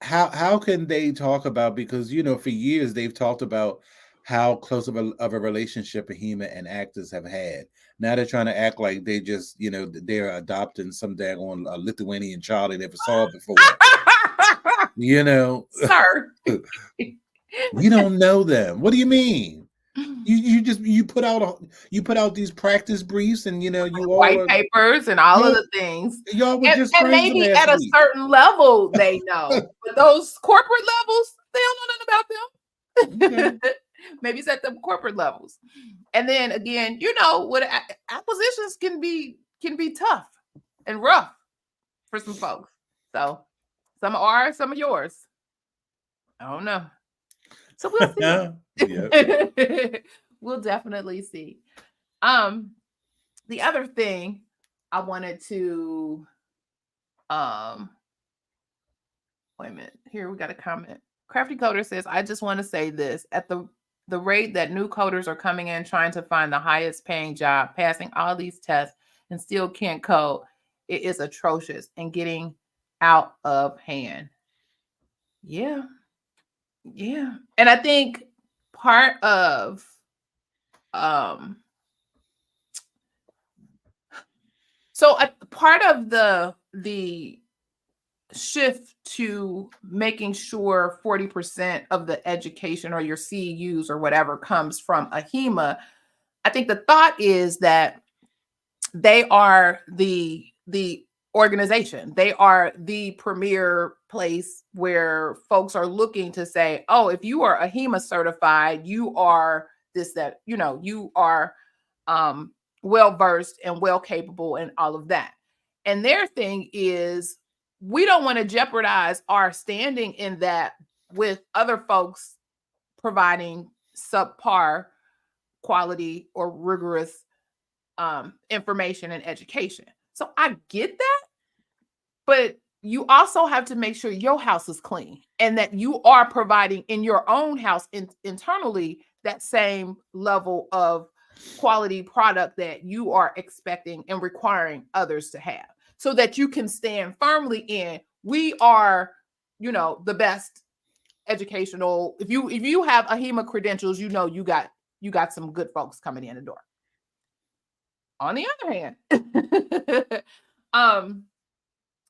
how can they talk about, because, for years they've talked about how close of a relationship AHIMA and actors have had. Now they're trying to act like they just, they're adopting some daggone Lithuanian child they never saw before. Sir. We don't know them. What do you mean? You put out these practice briefs, and you white papers and all of the things. Y'all were just and maybe at a certain level they know, but those corporate levels, they don't know nothing about them. Okay. Maybe it's at the corporate levels. And then again, what acquisitions can be tough and rough for some folks. So some are, some are yours. I don't know. So we'll see. Yeah. We'll definitely see. The other thing I wanted to wait a minute. Here we got a comment. Crafty Coder says, I just want to say this. At the rate that new coders are coming in trying to find the highest paying job, passing all these tests and still can't code, it is atrocious and getting out of hand. Yeah. Yeah. And I think part of part of the shift to making sure 40% of the education or your CEUs or whatever comes from a HEMA, I think the thought is that they are the organization. They are the premier place where folks are looking to say, oh, if you are a HEMA certified, you are this, that, you are well-versed and well-capable and all of that. And their thing is, we don't want to jeopardize our standing in that with other folks providing subpar quality or rigorous information and education. So I get that, but you also have to make sure your house is clean and that you are providing in your own house internally that same level of quality product that you are expecting and requiring others to have, so that you can stand firmly in, we are, the best educational. If you have a HEMA credentials, you got some good folks coming in the door. On the other hand,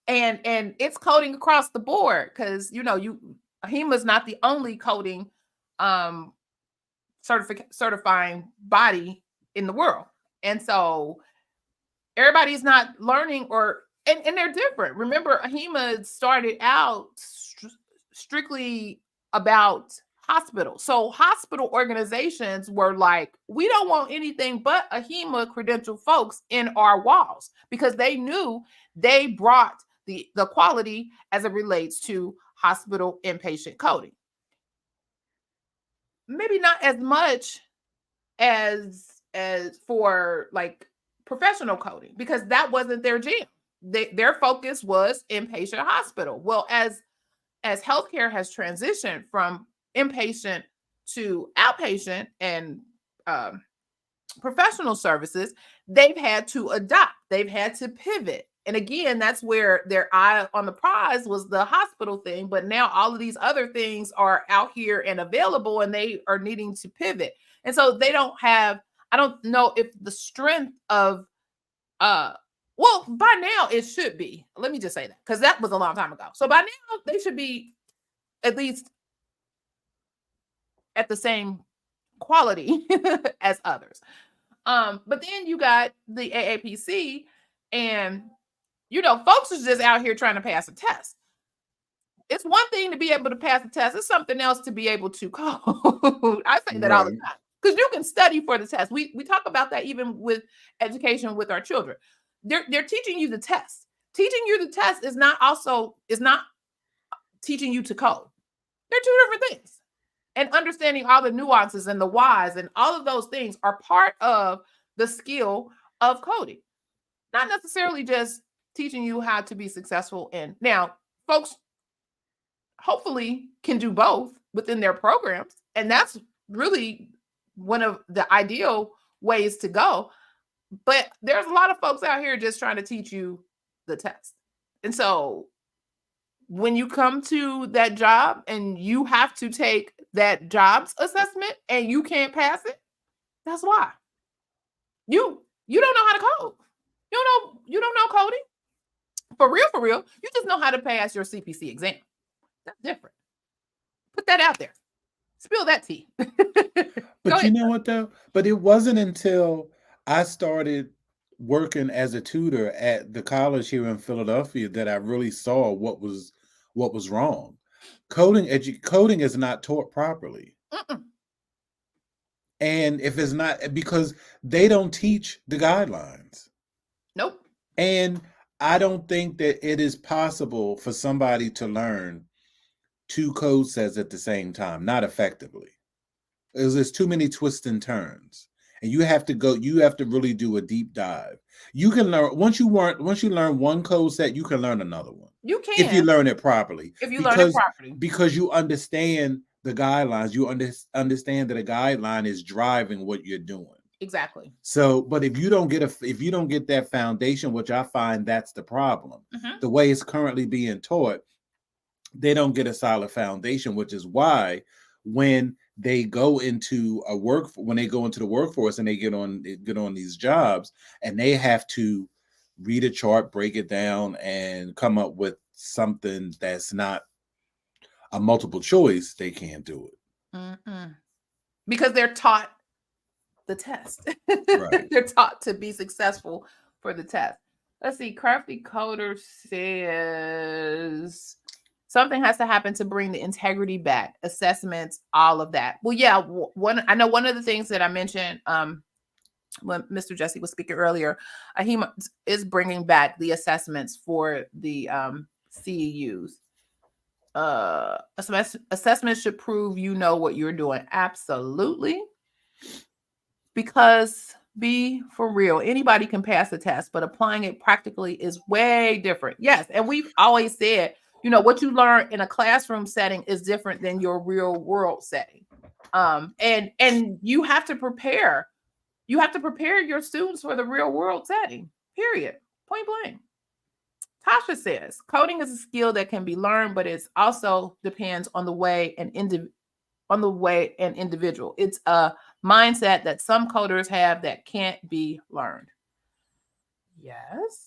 and it's coding across the board, because HEMA is not the only coding certifying body in the world, and so everybody's not learning, and they're different. Remember, HEMA started out strictly about hospitals. So hospital organizations were like, we don't want anything but a HEMA credential folks in our walls, because they knew they brought the quality as it relates to hospital inpatient coding. Maybe not as much as for like professional coding, because that wasn't their jam. Their focus was inpatient hospital. Well, as healthcare has transitioned from inpatient to outpatient and professional services, they've had to adapt. They've had to pivot. And again, that's where their eye on the prize was the hospital thing. But now all of these other things are out here and available, and they are needing to pivot. And so they don't have, I don't know if the strength of, well, by now it should be, let me just say that, because that was a long time ago. So by now they should be at least at the same quality as others. But then you got the AAPC, and folks is just out here trying to pass a test. It's one thing to be able to pass a test. It's something else to be able to code. I say that all the time, because you can study for the test. We talk about that even with education with our children. They're teaching you the test. Teaching you the test is not teaching you to code. They're two different things. And understanding all the nuances and the whys and all of those things are part of the skill of coding. Not necessarily just teaching you how to be successful in. Now, folks hopefully can do both within their programs. And that's really one of the ideal ways to go. But there's a lot of folks out here just trying to teach you the test. And so when you come to that job and you have to take that jobs assessment and you can't pass it, that's why. You don't know how to code. You don't know coding. For real. You just know how to pass your CPC exam. That's different. Put that out there. Spill that tea. But you know what though? But it wasn't until I started working as a tutor at the college here in Philadelphia that I really saw what was wrong. Coding is not taught properly. Mm-mm. And if it's not, because they don't teach the guidelines. Nope. And I don't think that it is possible for somebody to learn two code sets at the same time, not effectively. There's too many twists and turns, and you have to really do a deep dive. You can learn once you learn one code set, you can learn another one. You can if you learn it properly. Because you understand the guidelines, you understand that a guideline is driving what you're doing. Exactly. So, but if you don't get that foundation, which I find that's the problem, the way it's currently being taught, they don't get a solid foundation, which is why when they go into the workforce and they get on these jobs and they have to read a chart, break it down, and come up with something that's not a multiple choice, they can't do it. Because they're taught the test. Right. They're taught to be successful for the test. Let's see. Crafty Coder says something has to happen to bring the integrity back, assessments, all of that. Well, yeah, I know one of the things that I mentioned when Mr. Jesse was speaking earlier, he is bringing back the assessments for the CEUs. Assessments should prove you know what you're doing. Absolutely. Because be for real, anybody can pass the test, but applying it practically is way different. Yes. And we've always said, what you learn in a classroom setting is different than your real world setting. And you have to prepare. You have to prepare your students for the real world setting, period. Point blank. Tasha says, coding is a skill that can be learned, but it also depends on the way an individual. It's a mindset that some coders have that can't be learned. Yes.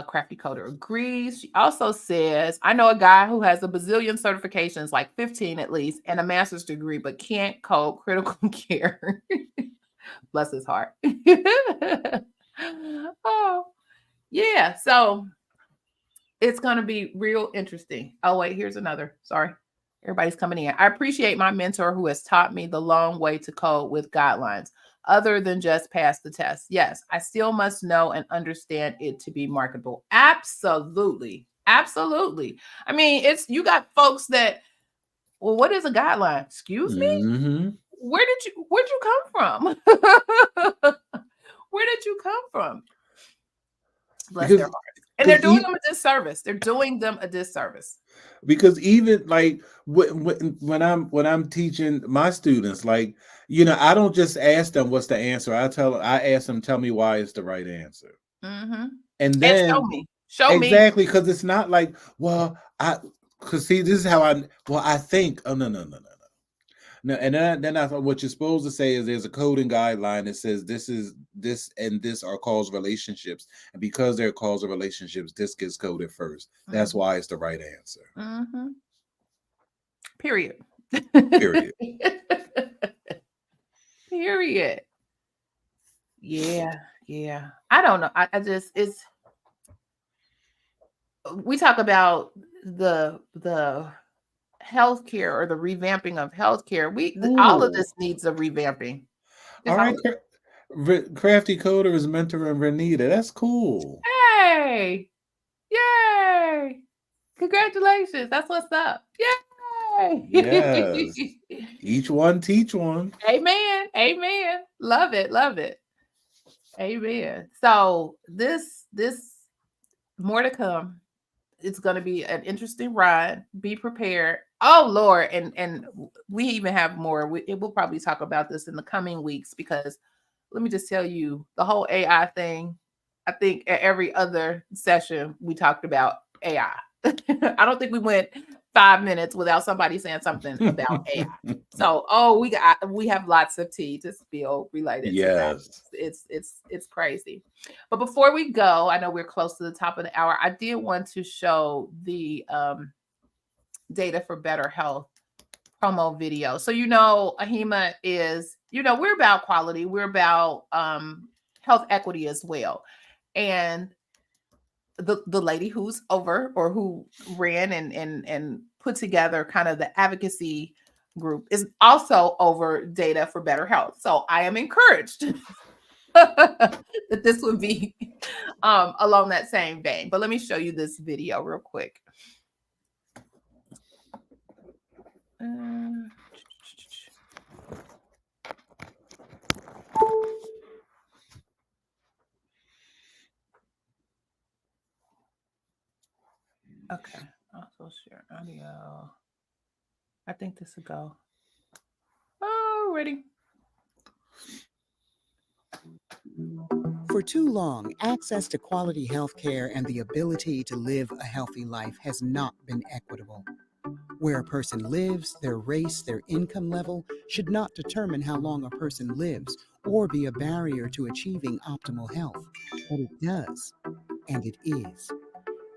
Crafty Coder agrees. She also says, I know a guy who has a bazillion certifications, like 15 at least, and a master's degree, but can't code critical care. Bless his heart. Oh, yeah. So it's going to be real interesting. Oh, wait, here's another. Sorry. Everybody's coming in. I appreciate my mentor who has taught me the long way to code with guidelines, other than just pass the test. Yes, I still must know and understand it to be marketable. Absolutely. Absolutely. I mean, you got folks that, well, what is a guideline? Excuse me? Where'd you come from? Where did you come from? Bless their hearts. And they're doing them a disservice. They're doing them a disservice. Because even like when I'm teaching my students, like, I don't just ask them what's the answer. I ask them, tell me why it's the right answer. And then show me exactly, because it's not like, because see, this is how I think. Oh, no, and then I thought what you're supposed to say is there's a coding guideline that says this and this are causal relationships, and because they're causal relationships, this gets coded first. That's why it's the right answer. Period. Period. Period. Yeah. I don't know. I just we talk about the healthcare or the revamping of healthcare. All of this needs a revamping. All right. Crafty Coder is mentoring Renita. That's cool. Hey. Yay. Congratulations. That's what's up. Yay. Yes. Each one teach one. Amen. Love it. Amen. So this more to come. It's going to be an interesting ride. Be prepared. Oh, Lord. And we even have more. We'll probably talk about this in the coming weeks, because let me just tell you, the whole AI thing, I think at every other session we talked about AI. I don't think we went 5 minutes without somebody saying something about AI. So, we have lots of tea to spill related to that. It's crazy. But before we go, I know we're close to the top of the hour. I did want to show the Data for Better Health promo video. So, AHIMA is, we're about quality. We're about health equity as well. And the lady who's over, or who ran and put together kind of the advocacy group, is also over Data for Better Health. So I am encouraged that this would be along that same vein. But let me show you this video real quick. Okay. Also share audio. I think this will go. Oh, ready. For too long, access to quality health care and the ability to live a healthy life has not been equitable. Where a person lives, their race, their income level should not determine how long a person lives or be a barrier to achieving optimal health. But it does, and it is.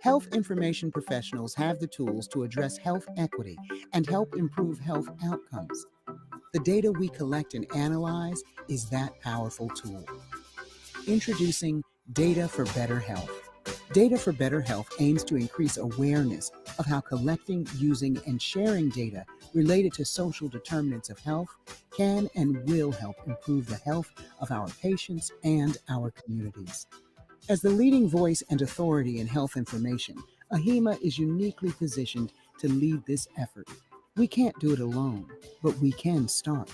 Health information professionals have the tools to address health equity and help improve health outcomes. The data we collect and analyze is that powerful tool. Introducing Data for Better Health. Data for Better Health aims to increase awareness of how collecting, using, and sharing data related to social determinants of health can and will help improve the health of our patients and our communities. As the leading voice and authority in health information, AHIMA is uniquely positioned to lead this effort. We can't do it alone, but we can start.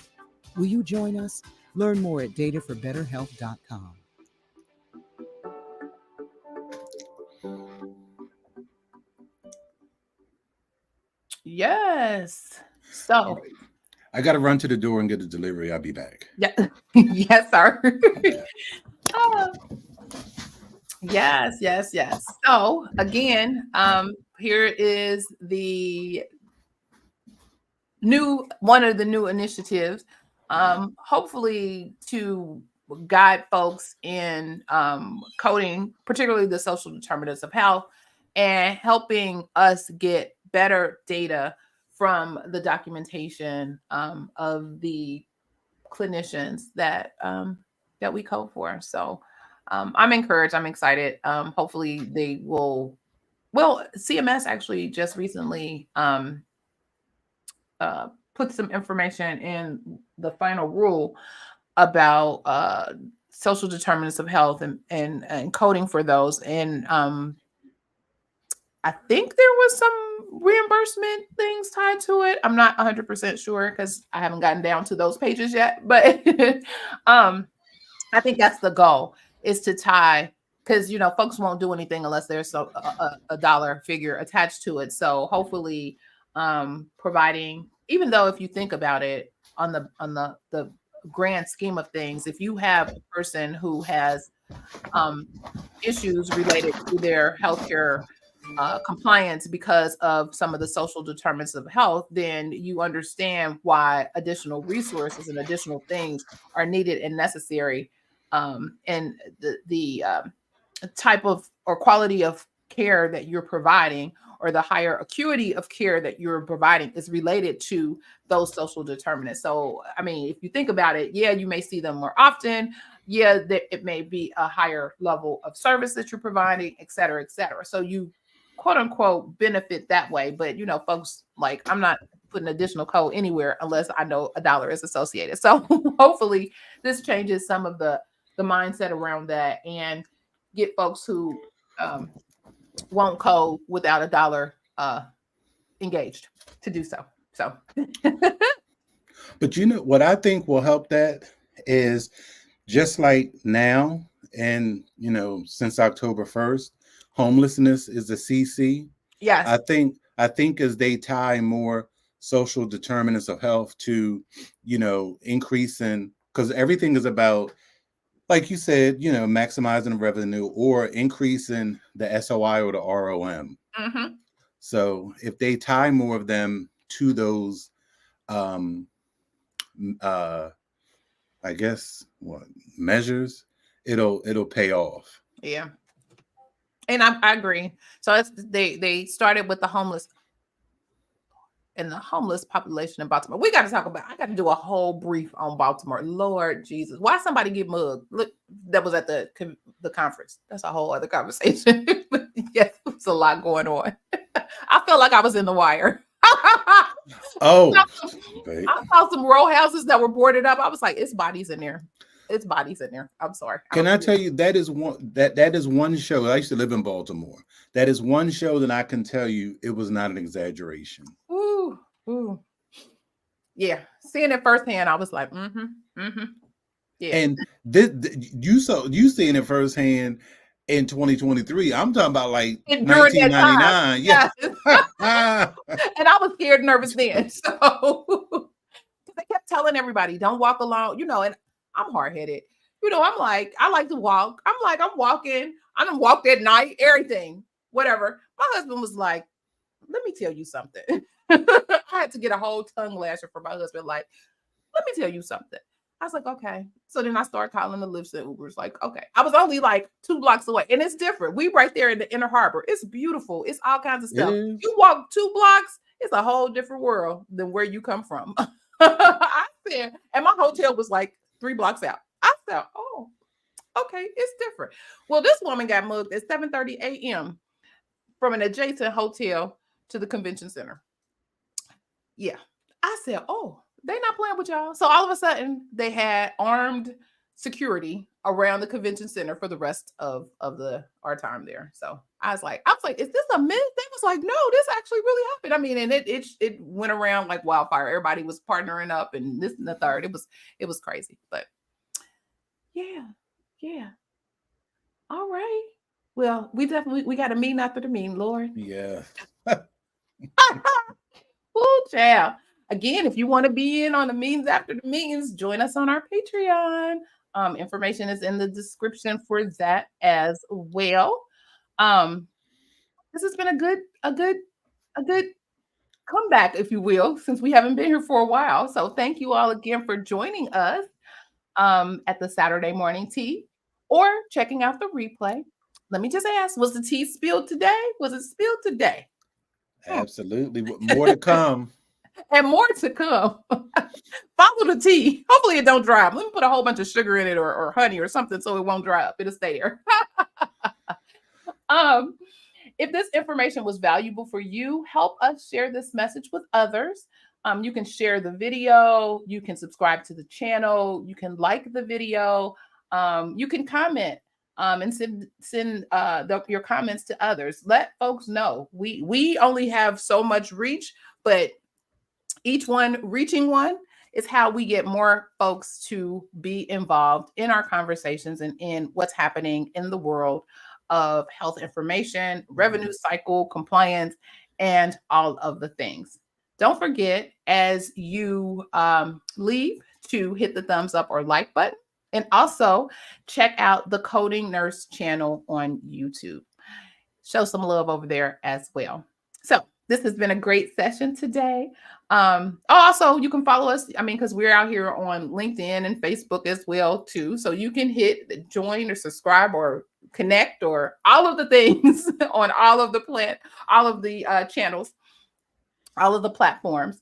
Will you join us? Learn more at dataforbetterhealth.com. Yes. So, I got to run to the door and get the delivery. I'll be back. yeah. Yes, sir. Yes, yes, yes. So again, here is the one of the new initiatives, hopefully to guide folks in coding, particularly the social determinants of health, and helping us get better data from the documentation of the clinicians that that we code for. So I'm encouraged. I'm excited. Hopefully they will. Well, CMS actually just recently put some information in the final rule about social determinants of health and coding for those. And I think there was some reimbursement things tied to it. I'm not 100% sure because I haven't gotten down to those pages yet. But I think that's the goal, is to tie, because folks won't do anything unless there's a dollar figure attached to it. So hopefully providing, even though if you think about it on the grand scheme of things, if you have a person who has issues related to their healthcare compliance because of some of the social determinants of health, then you understand why additional resources and additional things are needed and necessary. And the type of or quality of care that you're providing, or the higher acuity of care that you're providing, is related to those social determinants. So, I mean, if you think about it, yeah, you may see them more often. Yeah, it may be a higher level of service that you're providing, et cetera, et cetera. So you, quote unquote, benefit that way. But, folks, like, I'm not putting additional code anywhere unless I know a dollar is associated. So hopefully this changes some of the mindset around that and get folks who won't code without a dollar engaged to do so. So, But what I think will help that is, just like now, and since October 1st, homelessness is a CC. yes, I think as they tie more social determinants of health to, increasing, because everything is about, like you said, maximizing the revenue or increasing the SOI or the ROM. mm-hmm. So if they tie more of them to those, I guess measures, it'll pay off. Yeah, and I agree. So they started with the homeless and the homeless population in Baltimore. We got to talk about. I got to do a whole brief on Baltimore. Lord Jesus, why somebody get mugged? Look, that was at the conference. That's a whole other conversation. Yes, it's a lot going on. I felt like I was in The Wire. Oh, I saw some row houses that were boarded up. I was like, it's bodies in there. It's bodies in there. I'm sorry. Can I tell you, that is one show. I used to live in Baltimore. That is one show that I can tell you it was not an exaggeration. Ooh. Yeah, seeing it firsthand, I was like, yeah. And you seeing it firsthand in 2023. I'm talking about like And during that time, 1999. yes. Yeah. And I was scared, nervous then. So they kept telling everybody, don't walk alone, and I'm hard-headed. I'm like, I like to walk. I'm like, I'm walking. I done walked at night, everything, whatever. My husband was like, let me tell you something. I had to get a whole tongue lasher from my husband. Like, let me tell you something. I was like, okay. So then I started calling the Lyfts and Ubers. Like, okay. I was only like 2 blocks away. And it's different. We right there in the inner harbor. It's beautiful. It's all kinds of It stuff. is. You walk 2 blocks, it's a whole different world than where you come from. I said, and my hotel was like 3 blocks out. I said, oh, okay, it's different. Well, this woman got mugged at 7:30 a.m. from an adjacent hotel to the convention center. Yeah. I said, oh, they not playing with y'all. So all of a sudden they had armed security around the convention center for the rest of our time there. So I was like, is this a myth? They was like, no, this actually really happened. I mean, and it went around like wildfire. Everybody was partnering up and this and the third. It was crazy. But yeah. All right. Well, we got a meeting after the meeting, Lord. Yeah. Oh, child. Again, if you want to be in on the meetings after the meetings, join us on our Patreon. Information is in the description for that as well. This has been a good comeback, if you will, since we haven't been here for a while. So thank you all again for joining us at the Saturday morning tea or checking out the replay. Let me just ask, was the tea spilled today? Was it spilled today? Absolutely. More to come. And more to come. Follow the tea. Hopefully it don't dry up. Let me put a whole bunch of sugar in it or honey or something so it won't dry up. It'll stay there. If this information was valuable for you, help us share this message with others. You can share the video. You can subscribe to the channel. You can like the video. You can comment and send your comments to others. Let folks know. We only have so much reach, but each one reaching one is how we get more folks to be involved in our conversations and in what's happening in the world of health information, revenue cycle, compliance, and all of the things. Don't forget, as you leave, to hit the thumbs up or like button, and also check out the Coding Nurse channel on YouTube. Show some love over there as well. So this has been a great session today. Also, you can follow us, because we're out here on LinkedIn and Facebook as well, too. So you can hit join or subscribe or connect or all of the things on all of the channels, all of the platforms.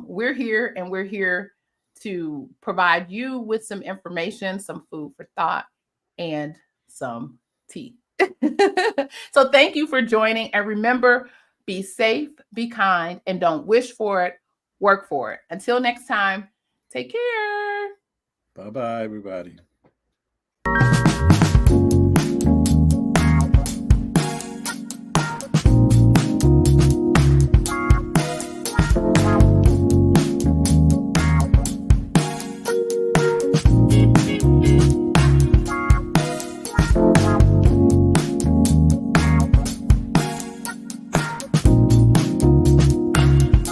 We're here, and we're here to provide you with some information, some food for thought, and some tea. So thank you for joining. And remember, be safe, be kind, and don't wish for it, work for it. Until next time, take care. Bye-bye, everybody.